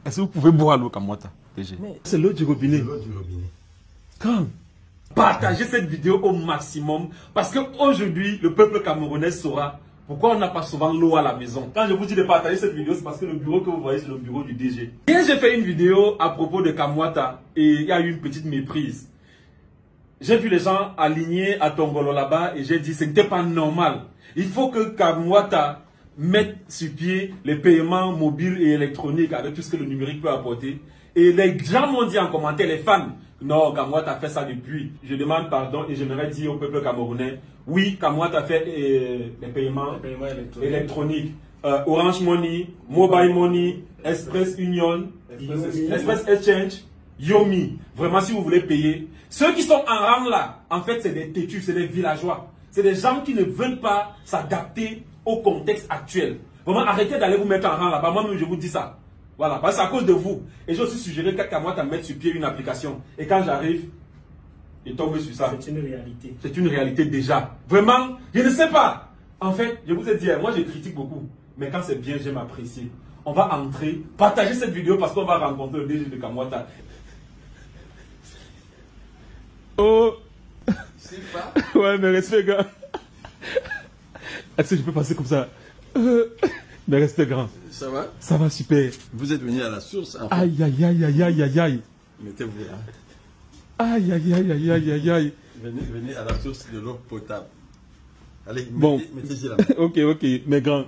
Est-ce que vous pouvez boire l'eau Kamwata, DG? C'est l'eau du robinet. L'eau du robinet. Quand? Partagez cette vidéo au maximum parce qu'aujourd'hui, le peuple camerounais saura pourquoi on n'a pas souvent l'eau à la maison. Quand je vous dis de partager cette vidéo, c'est parce que le bureau que vous voyez, c'est le bureau du DG. Hier, j'ai fait une vidéo à propos de Kamwata et il y a eu une petite méprise. J'ai vu les gens alignés à Tongolo là-bas et j'ai dit que ce n'était pas normal. Il faut que Kamwata mette sur pied les paiements mobiles et électroniques avec tout ce que le numérique peut apporter. Et les gens m'ont dit en commentaire, les fans, non, Kamwata a fait ça depuis. Je demande pardon et j'aimerais dire au peuple camerounais, oui, Kamwata a fait les paiements électroniques. Orange Money, Mobile Money, Express Union, Express Exchange, Yomi. Vraiment, si vous voulez payer. Ceux qui sont en rang là, en fait, c'est des têtus, c'est des villageois. C'est des gens qui ne veulent pas s'adapter au contexte actuel. Vraiment, arrêtez d'aller vous mettre en rang là-bas. Moi-même, je vous dis ça. Voilà, parce que c'est à cause de vous. Et j'ai aussi suggéré qu'à moi, de mettre sur pied une application. Et quand j'arrive, je tombe sur ça. C'est une réalité. C'est une réalité déjà. Vraiment, je ne sais pas. En fait, je vous ai dit, moi, je critique beaucoup. Mais quand c'est bien, j'aime apprécier. On va entrer, partager cette vidéo parce qu'on va rencontrer le DG de Kamwata. Oh! C'est pas. Ouais, mais respect, gars. Est-ce que je peux passer comme ça? Mais respect, grand. Ça va? Ça va super. Vous êtes venu à la source. En fait. Aïe, aïe, aïe, aïe, aïe, aïe, aïe. Mettez-vous là. Aïe, aïe, aïe, aïe, aïe, aïe, aïe. Venez à la source de l'eau potable. Allez, Bon. mettez-y la main. Ok, ok. Mais grand,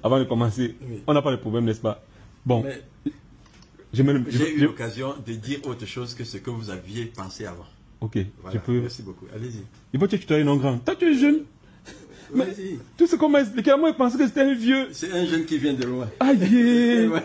avant de commencer, Oui. on n'a pas de problème, n'est-ce pas? Bon. Mais J'ai eu l'occasion de dire autre chose que ce que vous aviez pensé avant. Ok, Voilà. je peux... Merci beaucoup. Allez-y. Il faut que tu sois non grand. Toi, tu es jeune. Mais Vas-y. tout ce qu'on m'a expliqué, moi, je pensais que c'était un vieux. C'est un jeune qui vient de loin. Aïe. Ouais.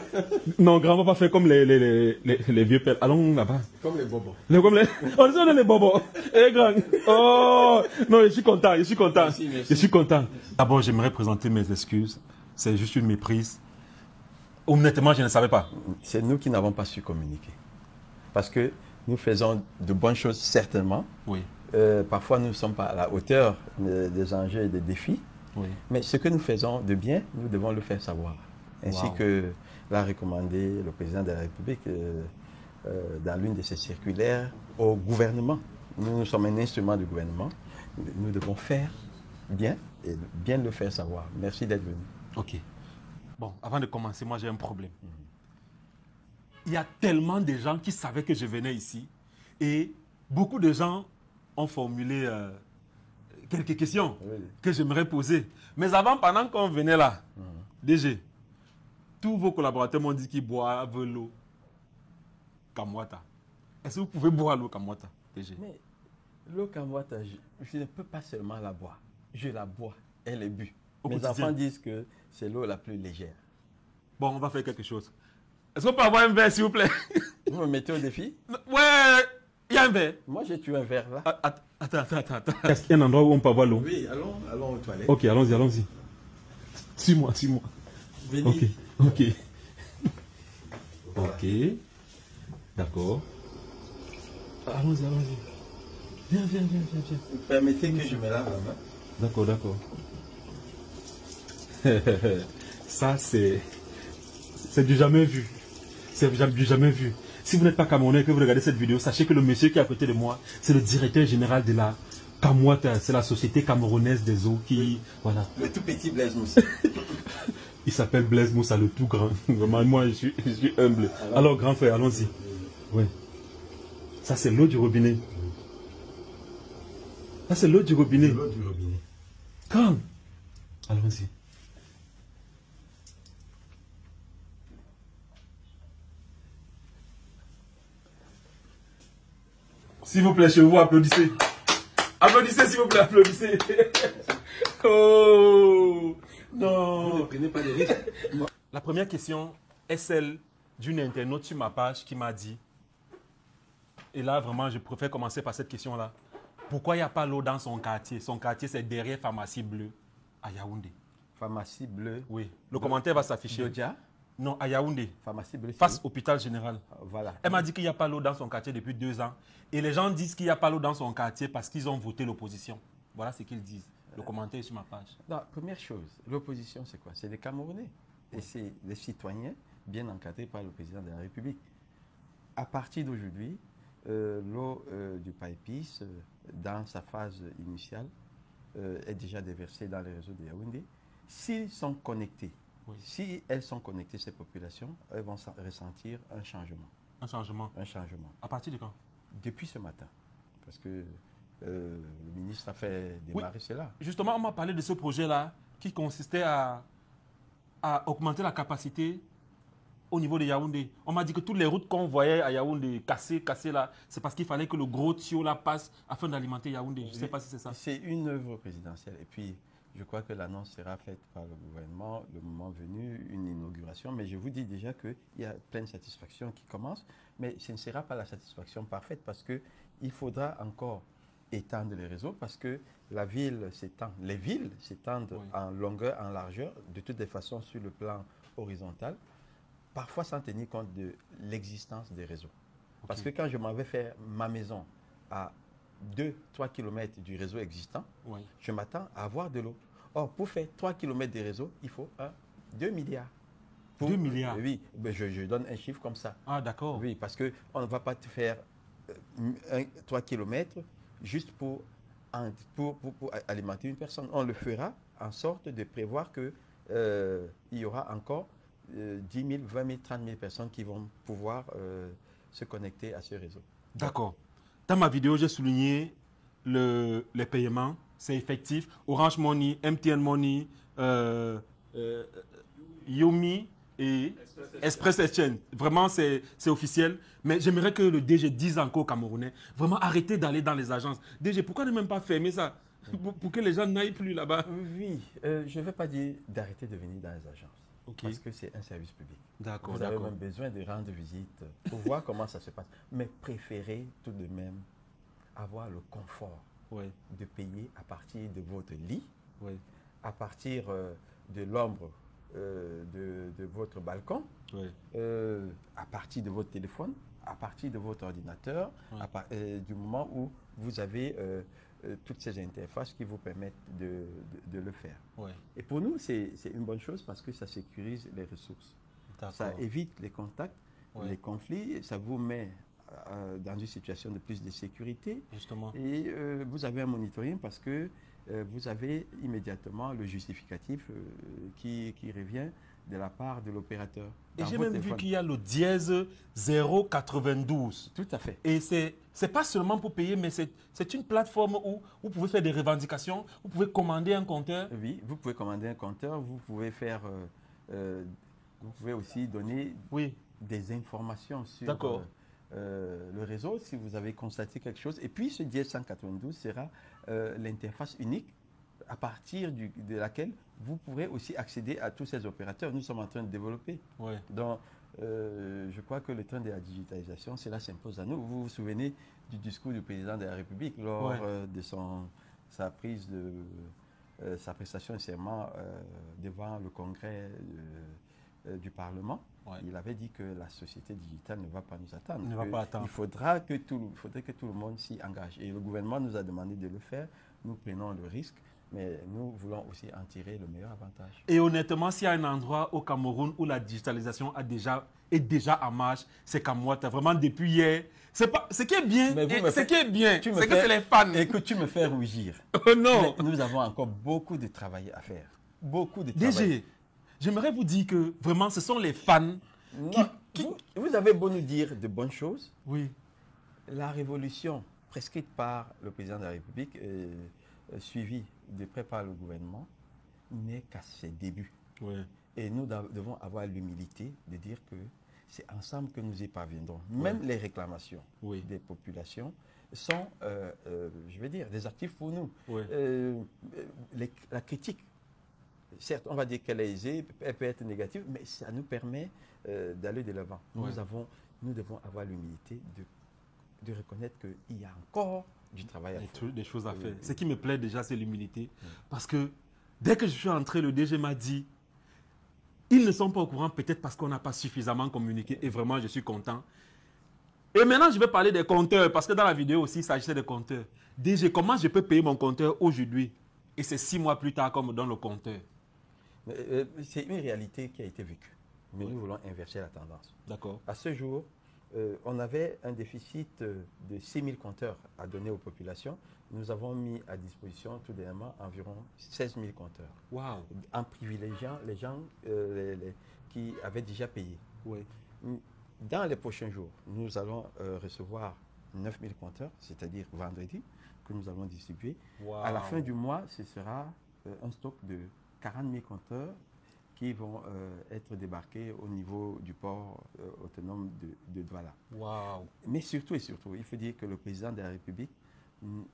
Non, grand, on va pas faire comme les vieux pères. Allons là-bas. Comme les bobos. Comme les... On est les bobos. Eh, grand. Oh, non, je suis content, je suis content. Merci, merci. Je suis content. D'abord, j'aimerais présenter mes excuses. C'est juste une méprise. Honnêtement, je ne savais pas. C'est nous qui n'avons pas su communiquer. Parce que nous faisons de bonnes choses, certainement. Oui. Parfois, nous ne sommes pas à la hauteur des enjeux et des défis. Oui. Mais ce que nous faisons de bien, nous devons le faire savoir. Ainsi Wow. que l'a recommandé le président de la République dans l'une de ses circulaires au gouvernement. Nous sommes un instrument du gouvernement. Nous devons faire bien et bien le faire savoir. Merci d'être venu. Ok. Bon, avant de commencer, moi j'ai un problème. Il y a tellement de gens qui savaient que je venais ici et beaucoup de gens ont formulé quelques questions que j'aimerais poser. Mais avant, pendant qu'on venait là, DG, tous vos collaborateurs m'ont dit qu'ils boivent l'eau Kamwata. Est-ce que vous pouvez boire l'eau Kamwata, DG? Mais l'eau Kamwata, je ne peux pas seulement la boire. Je la bois, elle est bue. Mes quotidien. enfants disent que c'est l'eau la plus légère. Bon, on va faire quelque chose. Est-ce qu'on peut avoir un verre, s'il vous plaît? Vous me mettez au défi? Ouais, il y a un verre. Moi, j'ai tué un verre là. Attends. Est-ce qu'il y a un endroit où on peut avoir l'eau? Oui, allons aux toilettes. Ok, allons-y, allons-y. Suis-moi. Venez. Ok. D'accord. Allons-y. Viens. Vous permettez que je me lave la main? D'accord. Ça, c'est du jamais vu. C'est du jamais vu. Si vous n'êtes pas Camerounais et que vous regardez cette vidéo, sachez que le monsieur qui est à côté de moi, c'est le directeur général de la Kamwata. C'est la société camerounaise des eaux qui... Voilà. Le tout petit Blaise Moussa. Il s'appelle Blaise Moussa, le tout grand. Vraiment, moi, je suis humble. Alors, grand frère, allons-y. Oui. Ça, c'est l'eau du robinet. Ça, c'est l'eau du robinet. L'eau du robinet. Quand? Allons-y. S'il vous plaît, chez vous, applaudissez. Applaudissez, s'il vous plaît, applaudissez. Oh non. Vous ne prenez pas de risques. La première question est celle d'une internaute sur ma page qui m'a dit, et là vraiment je préfère commencer par cette question-là, pourquoi il n'y a pas l'eau dans son quartier? Son quartier c'est derrière Pharmacie Bleue à Yaoundé. Pharmacie Bleue. Oui, le commentaire va s'afficher. Dodja. Non, à Yaoundé, Pharmacie Bleue. face hôpital général. Voilà. Elle m'a dit qu'il n'y a pas l'eau dans son quartier depuis 2 ans. Et les gens disent qu'il n'y a pas l'eau dans son quartier parce qu'ils ont voté l'opposition. Voilà ce qu'ils disent. Le commentaire est sur ma page. Non, première chose, l'opposition c'est quoi? C'est des Camerounais. Et c'est des citoyens bien encadré par le président de la République. À partir d'aujourd'hui, l'eau du Paipis, dans sa phase initiale, est déjà déversée dans les réseaux de Yaoundé. S'ils sont connectés, si elles sont connectées, ces populations, elles vont ressentir un changement. Un changement. Un changement. À partir de quand? Depuis ce matin. Parce que le ministre a fait démarrer cela. Justement, on m'a parlé de ce projet-là qui consistait à augmenter la capacité au niveau de Yaoundé. On m'a dit que toutes les routes qu'on voyait à Yaoundé cassées là, c'est parce qu'il fallait que le gros tuyau là passe afin d'alimenter Yaoundé. Je ne sais pas si c'est ça. C'est une œuvre présidentielle. Et puis, je crois que l'annonce sera faite par le gouvernement le moment venu, une inauguration. Mais je vous dis déjà qu'il y a plein de satisfactions qui commencent. Mais ce ne sera pas la satisfaction parfaite parce qu'il faudra encore étendre les réseaux parce que la ville s'étend. Les villes s'étendent en longueur, en largeur, de toutes les façons sur le plan horizontal, parfois sans tenir compte de l'existence des réseaux. Parce que quand je m'en vais faire ma maison à 2-3 km du réseau existant, je m'attends à avoir de l'eau. Or, pour faire 3 km des réseaux, il faut 2 milliards. 2 milliards? Oui, je donne un chiffre comme ça. Ah, d'accord. Oui, parce qu'on ne va pas te faire 3 km juste pour alimenter une personne. On le fera en sorte de prévoir qu'il y aura encore 10 000, 20 000, 30 000 personnes qui vont pouvoir se connecter à ce réseau. D'accord. Dans ma vidéo, j'ai souligné les paiements, c'est effectif. Orange Money, MTN Money, Yomi et Express Exchange. Vraiment, c'est officiel. Mais j'aimerais que le DG dise encore aux Camerounais, vraiment arrêtez d'aller dans les agences. DG, pourquoi ne même pas fermer ça pour que les gens n'aillent plus là-bas? Oui, je ne vais pas dire d'arrêter de venir dans les agences. Parce que c'est un service public. D'accord. Vous avez même besoin de rendre visite pour voir comment ça se passe. Mais préférez tout de même avoir le confort de payer à partir de votre lit, à partir de l'ombre de votre balcon, à partir de votre téléphone, à partir de votre ordinateur, du moment où vous avez toutes ces interfaces qui vous permettent de le faire. Et pour nous, c'est une bonne chose parce que ça sécurise les ressources. Ça évite les contacts, les conflits, ça vous met dans une situation de plus de sécurité. Justement. Et vous avez un monitoring parce que vous avez immédiatement le justificatif qui revient de la part de l'opérateur. Et j'ai même vu qu'il y a le dièse 092. Tout à fait. Et c'est pas seulement pour payer, mais c'est une plateforme où vous pouvez faire des revendications, vous pouvez commander un compteur. Oui, vous pouvez commander un compteur, vous pouvez faire... vous pouvez aussi donner des informations sur le réseau si vous avez constaté quelque chose. Et puis ce dièse 192 sera l'interface unique à partir de laquelle vous pourrez aussi accéder à tous ces opérateurs. Nous sommes en train de développer. Donc, je crois que le train de la digitalisation, cela s'impose à nous. Vous vous souvenez du discours du président de la République lors de sa prestation de serment devant le congrès du Parlement. Il avait dit que la société digitale ne va pas nous attendre. Il faudrait que tout le monde s'y engage. Et le gouvernement nous a demandé de le faire. Nous prenons le risque, mais nous voulons aussi en tirer le meilleur avantage. Et honnêtement, s'il y a un endroit au Cameroun où la digitalisation est déjà en marche, c'est Kamwata. Vraiment, depuis hier. Ce qui est bien, c'est que c'est les fans. Et que tu me fais rougir. Oh non. Mais nous avons encore beaucoup de travail à faire. Beaucoup de travail. DG, j'aimerais vous dire que vraiment, ce sont les fans qui... Vous avez beau nous dire de bonnes choses. Oui. La révolution prescrite par le président de la République, suivie de près par le gouvernement, n'est qu'à ses débuts. Et nous devons avoir l'humilité de dire que c'est ensemble que nous y parviendrons. Même les réclamations des populations sont, je vais dire, des actifs pour nous. La critique, certes, on va dire qu'elle est aisée, elle peut être négative, mais ça nous permet d'aller de l'avant. Nous devons avoir l'humilité de reconnaître qu'il y a encore du travail à faire. Des choses à faire. Ce qui me plaît déjà, c'est l'humilité. Parce que dès que je suis entré, le DG m'a dit, ils ne sont pas au courant, peut-être parce qu'on n'a pas suffisamment communiqué. Et vraiment, je suis content. Et maintenant, je vais parler des compteurs, parce que dans la vidéo aussi, il s'agissait des compteurs. DG, comment je peux payer mon compteur aujourd'hui? Et c'est 6 mois plus tard qu'on me donne le compteur. C'est une réalité qui a été vécue. mais nous voulons inverser la tendance. D'accord. À ce jour, on avait un déficit de 6 000 compteurs à donner aux populations. Nous avons mis à disposition tout dernièrement environ 16 000 compteurs. Waouh. En privilégiant les gens qui avaient déjà payé. Oui. Dans les prochains jours, nous allons recevoir 9 000 compteurs, c'est-à-dire vendredi, que nous allons distribuer. Wow. À la fin du mois, ce sera un stock de 40 000 compteurs qui vont être débarqués au niveau du port autonome de Douala. Wow. Mais surtout et surtout, il faut dire que le président de la République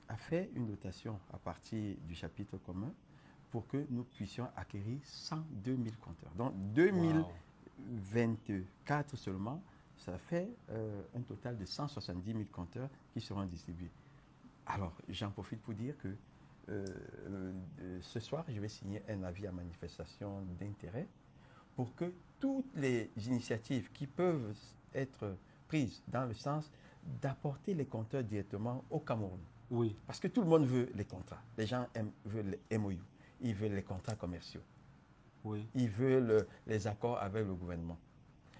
a fait une dotation à partir du chapitre commun pour que nous puissions acquérir 102 000 compteurs. Donc 2024 seulement, ça fait un total de 170 000 compteurs qui seront distribués. Alors, j'en profite pour dire que ce soir, je vais signer un avis à manifestation d'intérêt pour que toutes les initiatives qui peuvent être prises dans le sens d'apporter les compteurs directement au Cameroun. Oui. Parce que tout le monde veut les contrats. Les gens veulent les MOU. Ils veulent les contrats commerciaux. Oui. Ils veulent les accords avec le gouvernement.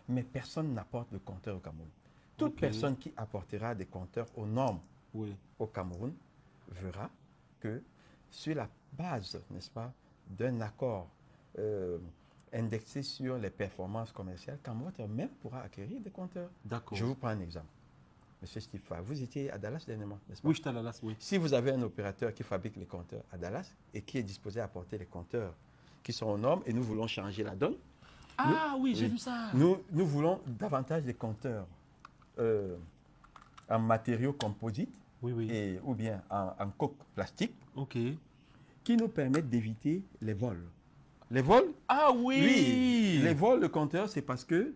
Mais personne n'apporte de compteurs au Cameroun. Toute personne qui apportera des compteurs aux normes au Cameroun verra que sur la base, n'est-ce pas, d'un accord indexé sur les performances commerciales, Camwater même pourra acquérir des compteurs. D'accord. Je vous prends un exemple. Monsieur Stifa, vous étiez à Dallas dernièrement, n'est-ce pas? Oui, j'étais à Dallas, oui. Si vous avez un opérateur qui fabrique les compteurs à Dallas et qui est disposé à apporter les compteurs qui sont aux normes et nous voulons changer la donne. Ah oui, j'ai vu ça. Nous voulons davantage des compteurs en matériaux composites ou bien en coque plastique qui nous permettent d'éviter les vols. Les vols? Ah oui! Oui, les vols de compteurs, c'est parce que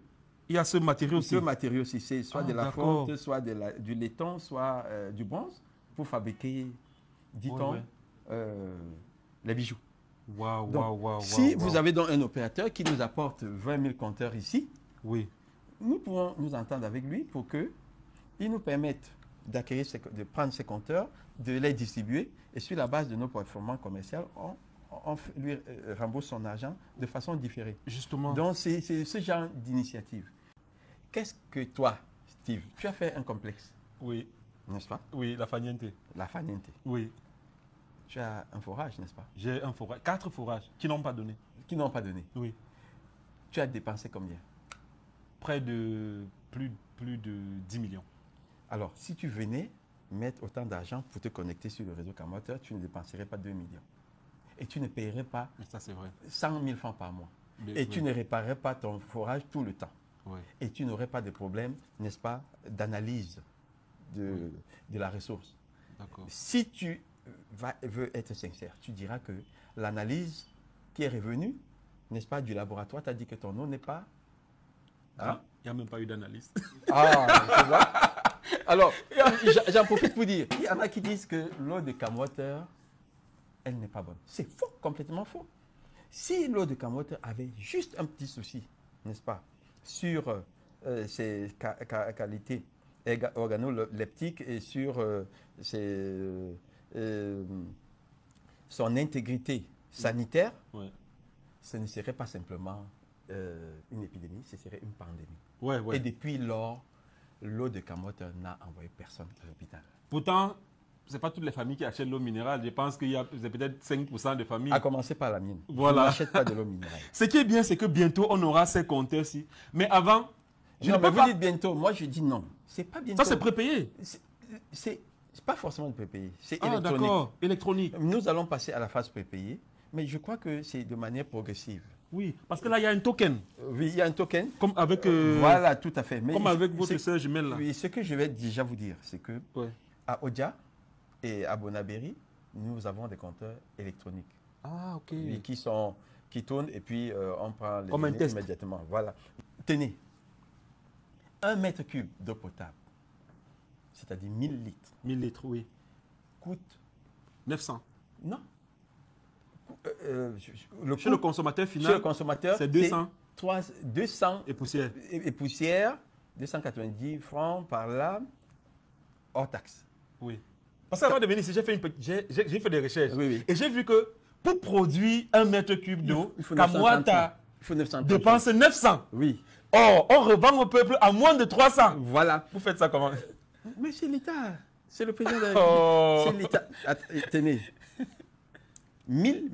il y a ce matériau aussi. Ce matériau-ci, c'est soit de la fonte, soit du laiton, soit du bronze pour fabriquer, dit-on, les bijoux. Waouh, donc, waouh, waouh. Si vous avez donc un opérateur qui nous apporte 20 000 compteurs ici, nous pourrons nous entendre avec lui pour qu'il nous permette d'acquérir, de prendre ces compteurs, de les distribuer et sur la base de nos performances commerciales, on lui rembourse son argent de façon différée. Justement. Donc, c'est ce genre d'initiative. Qu'est-ce que toi, Steve, tu as fait un complexe? Oui. N'est-ce pas? Oui, la faniente. La faniente. Oui. Tu as un forage, n'est-ce pas? J'ai un forage. 4 forages qui n'ont pas donné. Qui n'ont pas donné? Oui. Tu as dépensé combien? Près de plus de 10 millions. Alors, si tu venais mettre autant d'argent pour te connecter sur le réseau Camwater, tu ne dépenserais pas 2 millions. Et tu ne paierais pas ça, c'est vrai. 100 000 francs par mois. Et tu ne réparerais pas ton forage tout le temps. Et tu n'aurais pas de problème, n'est-ce pas, d'analyse de la ressource. Si tu veux être sincère, tu diras que l'analyse qui est revenue, n'est-ce pas, du laboratoire, t'a dit que ton eau n'est pas... Hein? Il n'y a même pas eu d'analyse. Ah, tu vois? Alors, j'en profite pour dire, il y en a qui disent que l'eau de Camwater, elle n'est pas bonne. C'est faux, complètement faux. Si l'eau de Camwater avait juste un petit souci, n'est-ce pas, sur ses qualités organoleptiques et sur son intégrité sanitaire, ce ne serait pas simplement une épidémie, ce serait une pandémie. Et depuis lors, l'eau de Camwater n'a envoyé personne à l'hôpital. Pourtant, ce n'est pas toutes les familles qui achètent l'eau minérale. Je pense qu'il y a peut-être 5% de familles. À commencer par la mienne. Voilà. Je n'achète pas de l'eau minérale. Ce qui est bien, c'est que bientôt, on aura ces compteurs-ci. Mais avant, vous dites bientôt. Moi, je dis non. C'est pas bientôt. Ça, c'est prépayé. C'est pas forcément de prépayé. C'est électronique. Ah, d'accord. Électronique. Nous allons passer à la phase prépayée. Mais je crois que c'est de manière progressive. Oui, parce que là, il y a un token. Oui, il y a un token. Comme avec... voilà, tout à fait. Mais comme avec votre sœur jumelle, là. Oui, ce que je vais déjà vous dire, c'est que à Odia et à Bonabéry, nous avons des compteurs électroniques. Ah, ok. Oui, qui tournent et puis on prend les comme un test immédiatement. Voilà. Tenez, 1 mètre cube d'eau potable, c'est-à-dire 1000 litres. 1000 litres, oui. Coûte 900. Non. Chez le consommateur final, chez le consommateur, c'est 200. 200 et poussière. Et poussière, 290 francs par là, hors taxe. Oui. Parce qu'avant de venir ici, j'ai fait des recherches. Oui. Et j'ai vu que pour produire 1 mètre cube d'eau, Camwater Il faut 900 tonnes. Dépense 900. Oui. Oh, on revend au peuple à moins de 300. Voilà. Vous faites ça comment? Mais c'est l'État. C'est le président de la Oh. République. C'est l'État. Tenez. 1000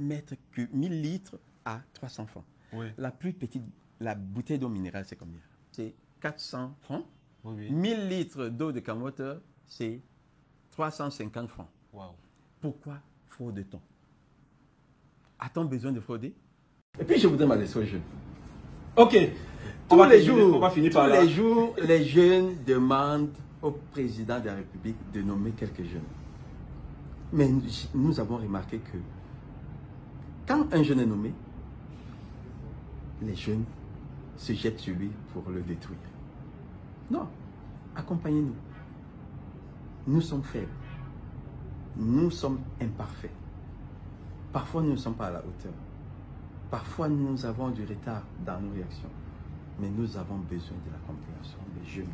litres à 300 francs. Oui. La plus petite, la bouteille d'eau minérale, c'est combien? C'est 400 francs. Oui. 1000 litres d'eau de Camwater, c'est 350 francs. Wow. Pourquoi fraude-t-on? A-t-on besoin de frauder? Et puis, je voudrais m'adresser aux jeunes. Ok. Tous les jours, les jeunes demandent au président de la République de nommer quelques jeunes. Mais nous avons remarqué que quand un jeune est nommé, les jeunes se jettent sur lui pour le détruire. Non, accompagnez-nous. Nous sommes faibles. Nous sommes imparfaits. Parfois, nous ne sommes pas à la hauteur. Parfois, nous avons du retard dans nos réactions. Mais nous avons besoin de la compréhension des jeunes.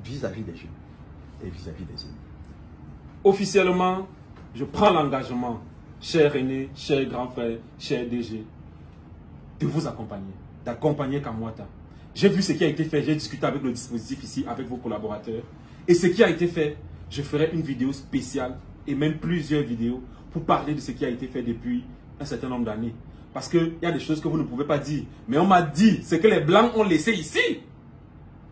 Vis-à-vis des jeunes et vis-à-vis des aînés. Officiellement, je prends l'engagement, cher aîné, cher grand frère, cher DG, de vous accompagner, d'accompagner Camwater. J'ai vu ce qui a été fait, j'ai discuté avec le dispositif ici, avec vos collaborateurs. Et ce qui a été fait, je ferai une vidéo spéciale et même plusieurs vidéos pour parler de ce qui a été fait depuis un certain nombre d'années. Parce qu'il y a des choses que vous ne pouvez pas dire. Mais on m'a dit ce que les Blancs ont laissé ici.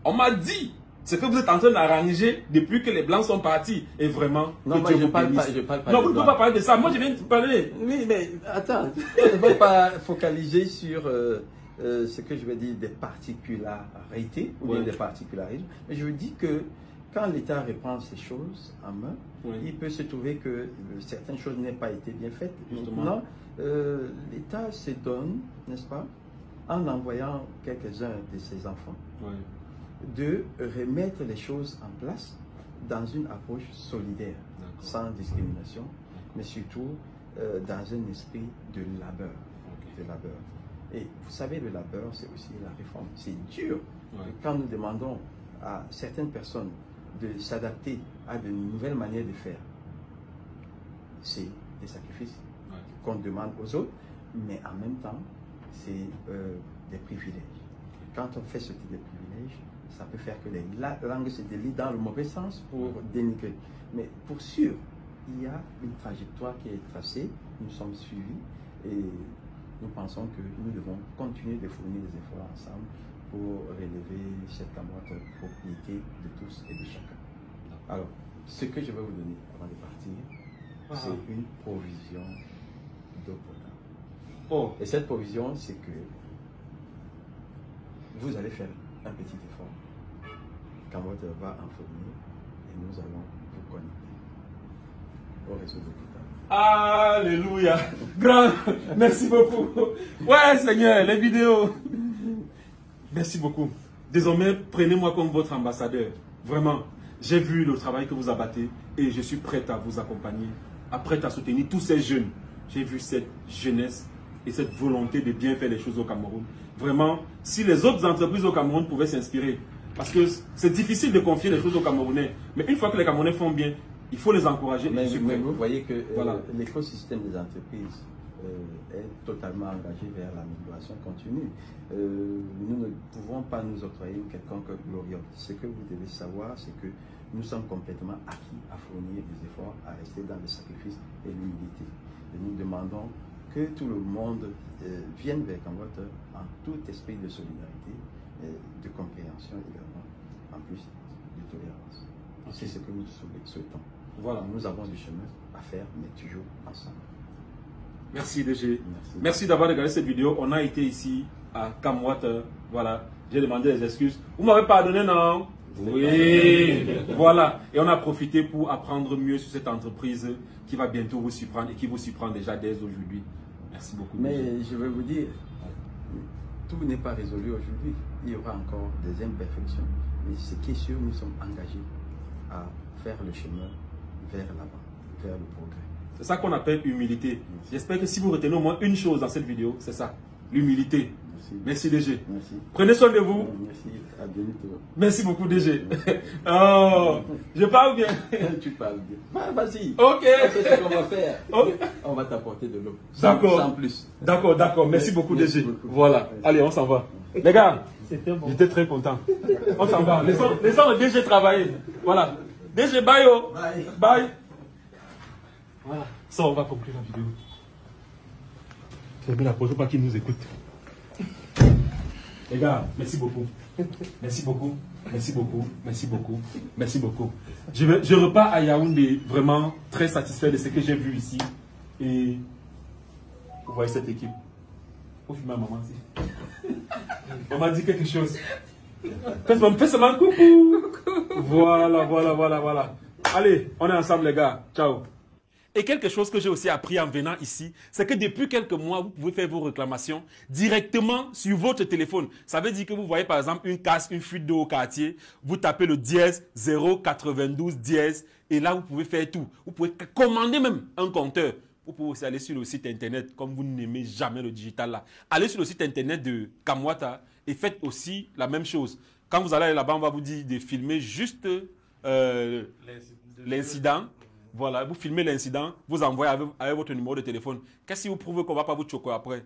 On m'a dit ce que vous êtes en train d'arranger depuis que les Blancs sont partis. Et vraiment, non, moi, je parle pas. Non, vous ne pouvez pas parler de ça. Moi, je viens de parler. Oui, mais attends, je ne veux pas focaliser sur ce que je vais dire des particularités ou bien des particularismes. Mais je dis que quand l'État reprend ces choses en main, il peut se trouver que certaines choses n'aient pas été bien faites. Maintenant, l'État se donne, n'est-ce pas, en envoyant quelques-uns de ses enfants, de remettre les choses en place dans une approche solidaire, sans discrimination, mais surtout dans un esprit de labeur. Et vous savez, le labeur, c'est aussi la réforme. C'est dur. Quand nous demandons à certaines personnes de s'adapter à de nouvelles manières de faire, c'est des sacrifices qu'on demande aux autres, mais en même temps, c'est des privilèges. Quand on fait ce type de privilèges, ça peut faire que les langues se délient dans le mauvais sens pour dénigrer. Mais pour sûr, il y a une trajectoire qui est tracée, nous sommes suivis et nous pensons que nous devons continuer de fournir des efforts ensemble pour relever cette Camwater propriété de tous et de chacun. Alors, ce que je vais vous donner avant de partir, c'est une provision d'eau potable. Et cette provision, c'est que vous allez faire un petit effort. Camwater va en fournir et nous allons vous connecter au réseau d'eau potable. Alléluia. Grand, merci beaucoup. Ouais, Seigneur, les vidéos. Merci beaucoup. Désormais, prenez-moi comme votre ambassadeur. Vraiment, j'ai vu le travail que vous abattez et je suis prêt à vous accompagner, prêt à soutenir tous ces jeunes. J'ai vu cette jeunesse et cette volonté de bien faire les choses au Cameroun. Vraiment, si les autres entreprises au Cameroun pouvaient s'inspirer, parce que c'est difficile de confier les choses aux Camerounais, mais une fois que les Camerounais font bien, il faut les encourager. Mais vous voyez que l'écosystème des entreprises est totalement engagé vers l'amélioration continue. Nous ne pouvons pas nous octroyer quelconque gloriole. Ce que vous devez savoir, c'est que nous sommes complètement acquis à fournir des efforts, à rester dans le sacrifice et l'humilité. Et nous demandons que tout le monde vienne vers Camwater en tout esprit de solidarité, de compréhension également, en plus de tolérance. C'est ce que nous souhaitons. Voilà, nous avons du chemin à faire, mais toujours ensemble. Merci DG. Merci d'avoir regardé cette vidéo. On a été ici à Camwater. Voilà, j'ai demandé des excuses. Vous m'avez pardonné, non? Oui. Voilà. Et on a profité pour apprendre mieux sur cette entreprise qui va bientôt vous surprendre et qui vous surprend déjà dès aujourd'hui. Merci beaucoup. Mais DG, je vais vous dire, tout n'est pas résolu aujourd'hui. Il y aura encore des imperfections. Mais ce qui est sûr, nous sommes engagés à faire le chemin vers l'avant, vers le progrès. C'est ça qu'on appelle humilité. J'espère que si vous retenez au moins une chose dans cette vidéo, c'est ça, l'humilité. Merci DG. Merci. Prenez soin de vous. Merci, à bientôt. Merci beaucoup DG. Oh, je parle bien. Tu parles bien. Vas-y. Ok. C'est ce qu'on va faire. Ok. On va t'apporter de l'eau. D'accord. Sans plus. D'accord. Merci beaucoup Merci DG. beaucoup. Voilà. Allez, on s'en va. Les gars, j'étais très content. On s'en va. Laissons le DG travailler. Voilà. DG, bye. Oh. Bye. Voilà. Ça, on va conclure la vidéo. Fermez la porte, faut pas qu'ils nous écoutent. Les gars, merci beaucoup. Merci beaucoup. Merci beaucoup. Merci beaucoup. Merci beaucoup. Je repars à Yaoundé vraiment très satisfait de ce que j'ai vu ici. Et vous voyez cette équipe. Faut filmer ma maman aussi. On m'a dit quelque chose. Fais seulement coucou. Voilà. Allez, on est ensemble les gars. Ciao. Et quelque chose que j'ai aussi appris en venant ici, c'est que depuis quelques mois, vous pouvez faire vos réclamations directement sur votre téléphone. Ça veut dire que vous voyez par exemple une casse, une fuite d'eau au quartier, vous tapez le dièse 092 dièse et là vous pouvez faire tout. Vous pouvez commander même un compteur. Vous pouvez aussi aller sur le site internet, comme vous n'aimez jamais le digital là. Allez sur le site internet de Kamwata et faites aussi la même chose. Quand vous allez là-bas, on va vous dire de filmer juste l'incident. Voilà, vous filmez l'incident, vous envoyez avec votre numéro de téléphone. Qu'est-ce qui vous prouve qu'on ne va pas vous choquer après?